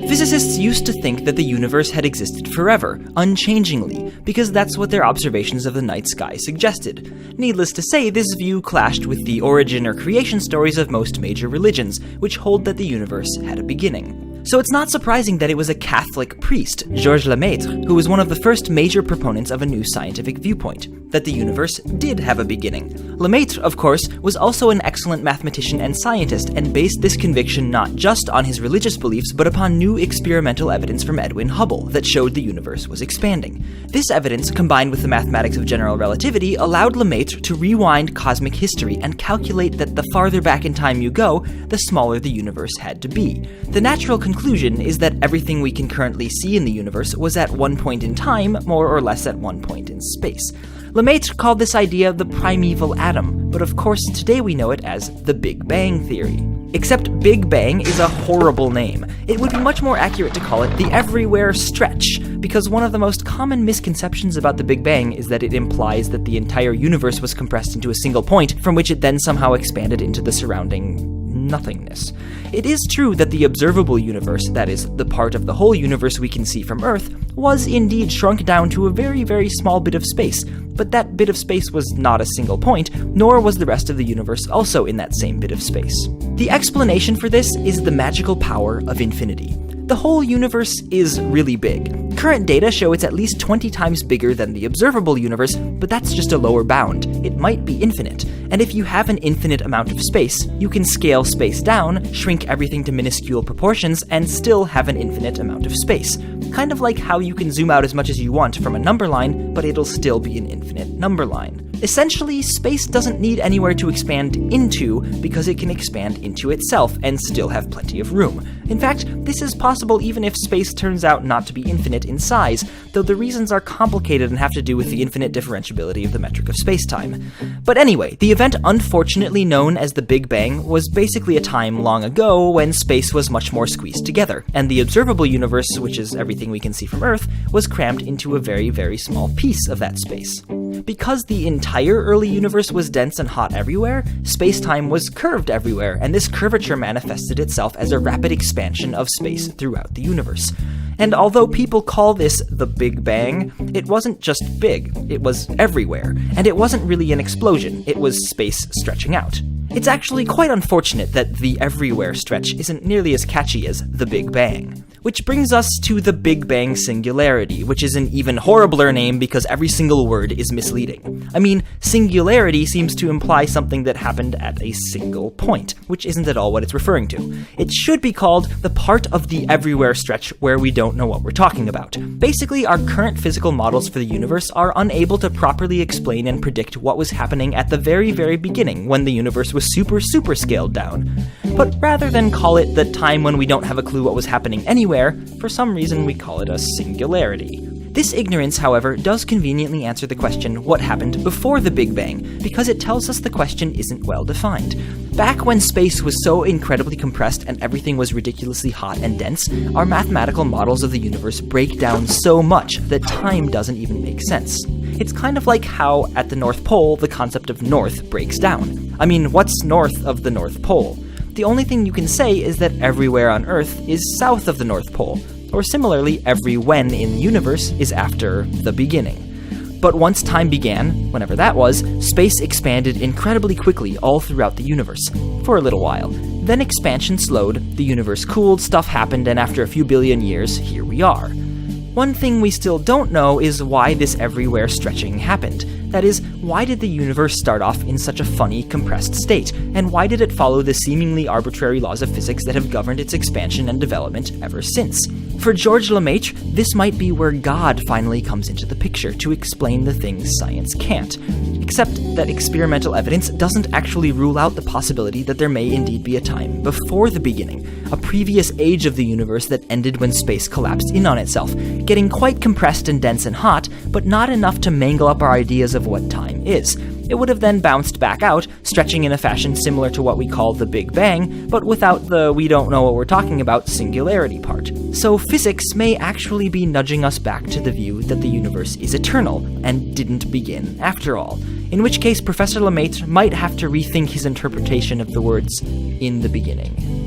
Physicists used to think that the universe had existed forever, unchangingly, because that's what their observations of the night sky suggested. Needless to say, this view clashed with the origin or creation stories of most major religions, which hold that the universe had a beginning. So it's not surprising that it was a Catholic priest, Georges Lemaitre, who was one of the first major proponents of a new scientific viewpoint, that the universe did have a beginning. Lemaitre, of course, was also an excellent mathematician and scientist, and based this conviction not just on his religious beliefs, but upon new experimental evidence from Edwin Hubble that showed the universe was expanding. This evidence, combined with the mathematics of general relativity, allowed Lemaitre to rewind cosmic history and calculate that the farther back in time you go, the smaller the universe had to be. The natural conclusion is that everything we can currently see in the universe was at one point in time, more or less at one point in space. Lemaitre called this idea the primeval atom, but of course today we know it as the Big Bang theory. Except Big Bang is a horrible name. It would be much more accurate to call it the everywhere stretch, because one of the most common misconceptions about the Big Bang is that it implies that the entire universe was compressed into a single point, from which it then somehow expanded into the surrounding nothingness. It is true that the observable universe, that is, the part of the whole universe we can see from Earth, was indeed shrunk down to a very, very small bit of space, but that bit of space was not a single point, nor was the rest of the universe also in that same bit of space. The explanation for this is the magical power of infinity. The whole universe is really big. Current data show it's at least 20 times bigger than the observable universe, but that's just a lower bound. It might be infinite. And if you have an infinite amount of space, you can scale space down, shrink everything to minuscule proportions, and still have an infinite amount of space. Kind of like how you can zoom out as much as you want from a number line, but it'll still be an infinite number line. Essentially, space doesn't need anywhere to expand into because it can expand into itself and still have plenty of room. In fact, this is possible even if space turns out not to be infinite in size, though the reasons are complicated and have to do with the infinite differentiability of the metric of spacetime. But anyway, the event unfortunately known as the Big Bang was basically a time long ago when space was much more squeezed together, and the observable universe, which is everything we can see from Earth, was crammed into a very, very small piece of that space. Because the entire early universe was dense and hot everywhere, space-time was curved everywhere, and this curvature manifested itself as a rapid expansion of space throughout the universe. And although people call this the Big Bang, it wasn't just big, it was everywhere, and it wasn't really an explosion, it was space stretching out. It's actually quite unfortunate that the everywhere stretch isn't nearly as catchy as the Big Bang. Which brings us to the Big Bang singularity, which is an even horribler name because every single word is misleading. I mean, singularity seems to imply something that happened at a single point, which isn't at all what it's referring to. It should be called the part of the everywhere stretch where we don't know what we're talking about. Basically, our current physical models for the universe are unable to properly explain and predict what was happening at the very, very beginning when the universe was super scaled down. But rather than call it the time when we don't have a clue what was happening anywhere, for some reason we call it a singularity. This ignorance, however, does conveniently answer the question what happened before the Big Bang, because it tells us the question isn't well defined. Back when space was so incredibly compressed and everything was ridiculously hot and dense, our mathematical models of the universe break down so much that time doesn't even make sense. It's kind of like how, at the North Pole, the concept of north breaks down. I mean, what's north of the North Pole? The only thing you can say is that everywhere on Earth is south of the North Pole, or similarly, every when in the universe is after the beginning. But once time began, whenever that was, space expanded incredibly quickly all throughout the universe, for a little while. Then expansion slowed, the universe cooled, stuff happened, and after a few billion years, here we are. One thing we still don't know is why this everywhere stretching happened. That is, why did the universe start off in such a funny, compressed state, and why did it follow the seemingly arbitrary laws of physics that have governed its expansion and development ever since? For Georges Lemaitre, this might be where God finally comes into the picture to explain the things science can't. Except that experimental evidence doesn't actually rule out the possibility that there may indeed be a time before the beginning, a previous age of the universe that ended when space collapsed in on itself, getting quite compressed and dense and hot, but not enough to mangle up our ideas of what time is. It would have then bounced back out, stretching in a fashion similar to what we call the Big Bang, but without the we don't know what we're talking about singularity part. So physics may actually be nudging us back to the view that the universe is eternal, and didn't begin after all. In which case, Professor Lemaitre might have to rethink his interpretation of the words, "in the beginning."